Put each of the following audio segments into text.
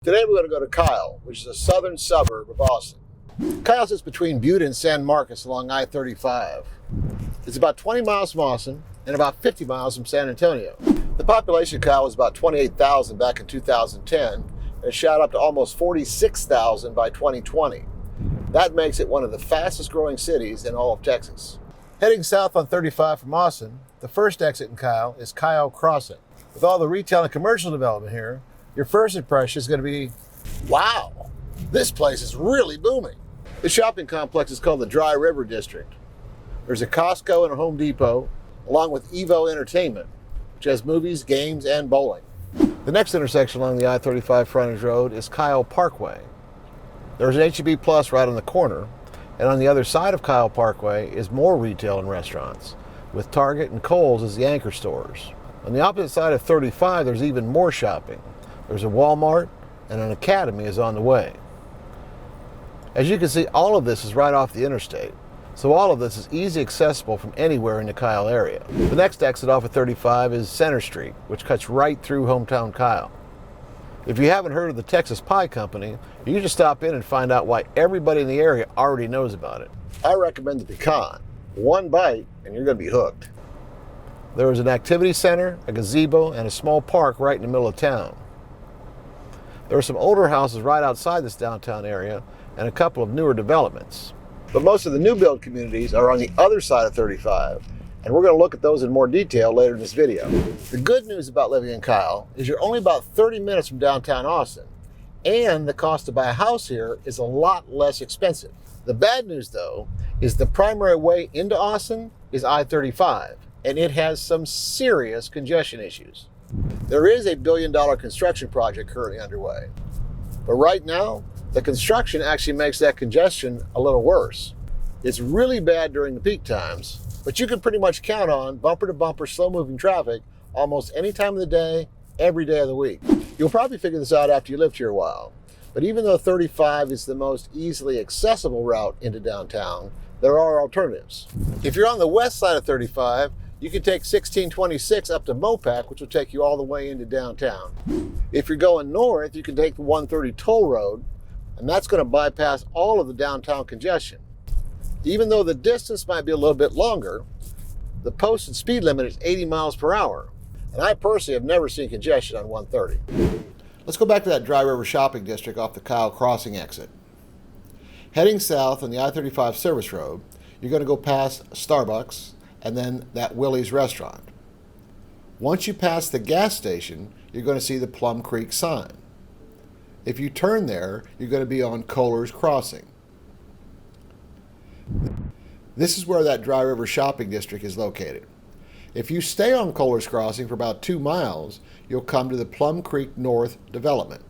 Today we're going to go to Kyle, which is a southern suburb of Austin. Kyle sits between Butte and San Marcos along I-35. It's about 20 miles from Austin and about 50 miles from San Antonio. The population of Kyle was about 28,000 back in 2010, and it shot up to almost 46,000 by 2020. That makes it one of the fastest growing cities in all of Texas. Heading south on 35 from Austin, the first exit in Kyle is Kyle Crossing. With all the retail and commercial development here, your first impression is going to be, wow, this place is really booming. The shopping complex is called the Dry River District. There's a Costco and a Home Depot, along with Evo Entertainment, which has movies, games, and bowling. The next intersection along the I-35 frontage road is Kyle Parkway. There's an H-E-B Plus right on the corner, and on the other side of Kyle Parkway is more retail and restaurants, with Target and Kohl's as the anchor stores. On the opposite side of 35, there's even more shopping. There's a Walmart, and an Academy is on the way. As you can see, all of this is right off the interstate, so all of this is easily accessible from anywhere in the Kyle area. The next exit off of 35 is Center Street, which cuts right through hometown Kyle. If you haven't heard of the Texas Pie Company, you can just stop in and find out why everybody in the area already knows about it. I recommend the pecan. One bite, and you're going to be hooked. There is an activity center, a gazebo, and a small park right in the middle of town. There are some older houses right outside this downtown area and a couple of newer developments. But most of the new build communities are on the other side of 35, and we're going to look at those in more detail later in this video. The good news about living in Kyle is you're only about 30 minutes from downtown Austin, and the cost to buy a house here is a lot less expensive. The bad news, though, is the primary way into Austin is I-35, and it has some serious congestion issues. There is a $1 billion construction project currently underway, but right now, the construction actually makes that congestion a little worse. It's really bad during the peak times, but you can pretty much count on bumper-to-bumper slow-moving traffic almost any time of the day, every day of the week. You'll probably figure this out after you lived here a while, but even though 35 is the most easily accessible route into downtown, there are alternatives. If you're on the west side of 35, you can take 1626 up to Mopac, which will take you all the way into downtown. If you're going north, you can take the 130 toll road, and that's going to bypass all of the downtown congestion. Even though the distance might be a little bit longer, the posted speed limit is 80 miles per hour, and I personally have never seen congestion on 130. Let's go back to that Dry River Shopping District off the Kyle Crossing exit. Heading south on the I-35 service road, you're going to go past Starbucks, and then that Willie's restaurant. Once you pass the gas station, you're going to see the Plum Creek sign. If you turn there, you're going to be on Keller's Crossing. This is where that Dry River Shopping District is located. If you stay on Keller's Crossing for about 2 miles, you'll come to the Plum Creek North development.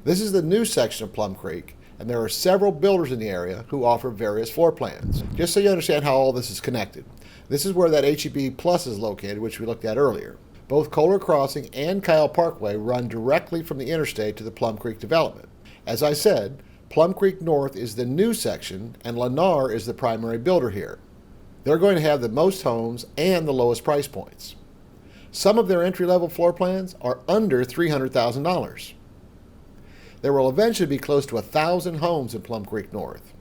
This is the new section of Plum Creek, and there are several builders in the area who offer various floor plans. Just so you understand how all this is connected, this is where that H-E-B Plus is located, which we looked at earlier. Both Keller Crossing and Kyle Parkway run directly from the interstate to the Plum Creek development. As I said, Plum Creek North is the new section, and Lennar is the primary builder here. They're going to have the most homes and the lowest price points. Some of their entry-level floor plans are under $300,000. There will eventually be close to 1,000 homes in Plum Creek North.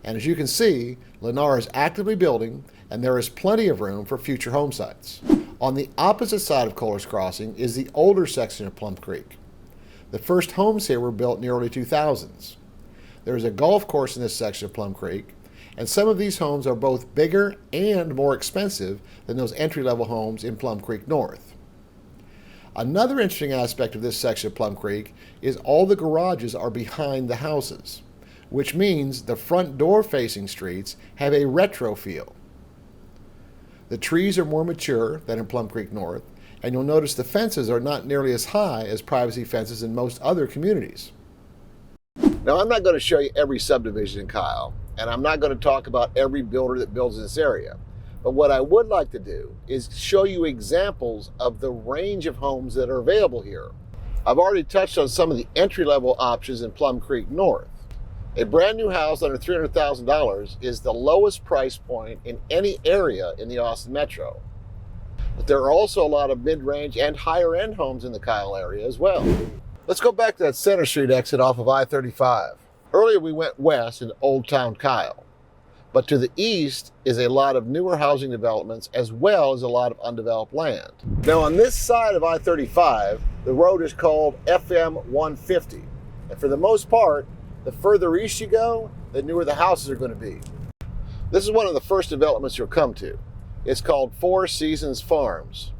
And as you can see, Lennar is actively building, and there is plenty of room for future home sites. On the opposite side of Keller's Crossing is the older section of Plum Creek. The first homes here were built in the early 2000s. There is a golf course in this section of Plum Creek, and some of these homes are both bigger and more expensive than those entry-level homes in Plum Creek North. Another interesting aspect of this section of Plum Creek is all the garages are behind the houses, which means the front door-facing streets have a retro feel. The trees are more mature than in Plum Creek North, and you'll notice the fences are not nearly as high as privacy fences in most other communities. Now, I'm not going to show you every subdivision in Kyle, and I'm not going to talk about every builder that builds in this area. But what I would like to do is show you examples of the range of homes that are available here. I've already touched on some of the entry-level options in Plum Creek North. A brand new house under $300,000 is the lowest price point in any area in the Austin metro. But there are also a lot of mid-range and higher-end homes in the Kyle area as well. Let's go back to that Center Street exit off of I-35. Earlier we went west into Old Town Kyle, but to the east is a lot of newer housing developments as well as a lot of undeveloped land. Now on this side of I-35, the road is called FM 150, and for the most part, the further east you go, the newer the houses are going to be. This is one of the first developments you'll come to. It's called Four Seasons Farms.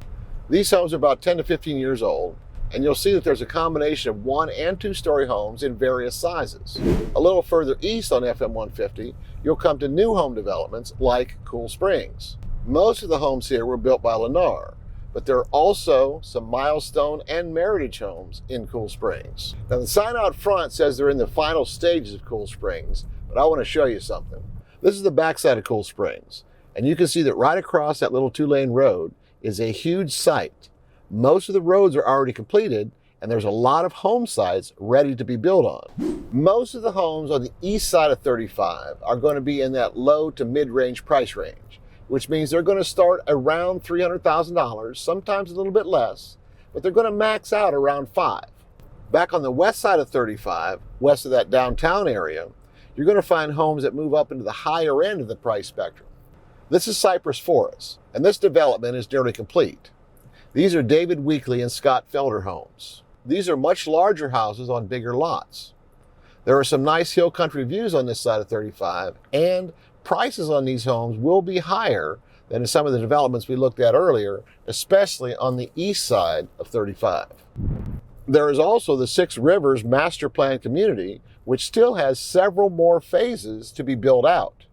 These homes are about 10 to 15 years old, and you'll see that there's a combination of 1 and 2-story homes in various sizes. A little further east on FM 150, you'll come to new home developments like Cool Springs. Most of the homes here were built by Lennar, but there are also some Milestone and Meritage homes in Cool Springs. Now the sign out front says they're in the final stages of Cool Springs, but I want to show you something. This is the backside of Cool Springs, and you can see that right across that little 2-lane road is a huge site. Most of the roads are already completed, and there's a lot of home sites ready to be built on. Most of the homes on the east side of 35 are going to be in that low to mid-range price range, which means they're going to start around $300,000, sometimes a little bit less, but they're going to max out around $5 million. Back on the west side of 35, west of that downtown area, you're going to find homes that move up into the higher end of the price spectrum. This is Cypress Forest, and this development is nearly complete. These are David Weekley and Scott Felder homes. These are much larger houses on bigger lots. There are some nice hill country views on this side of 35, and prices on these homes will be higher than in some of the developments we looked at earlier, especially on the east side of 35. There is also the Six Rivers Master Plan community, which still has several more phases to be built out.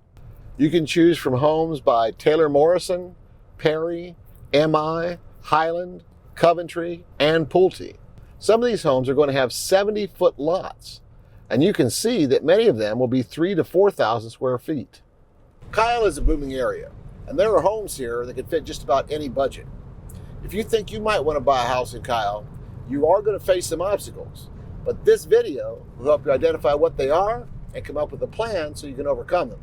You can choose from homes by Taylor Morrison, Perry, MI, Highland, Coventry, and Pulte. Some of these homes are going to have 70-foot lots, and you can see that many of them will be 3,000 to 4,000 square feet. Kyle is a booming area, and there are homes here that can fit just about any budget. If you think you might want to buy a house in Kyle, you are going to face some obstacles, but this video will help you identify what they are and come up with a plan so you can overcome them.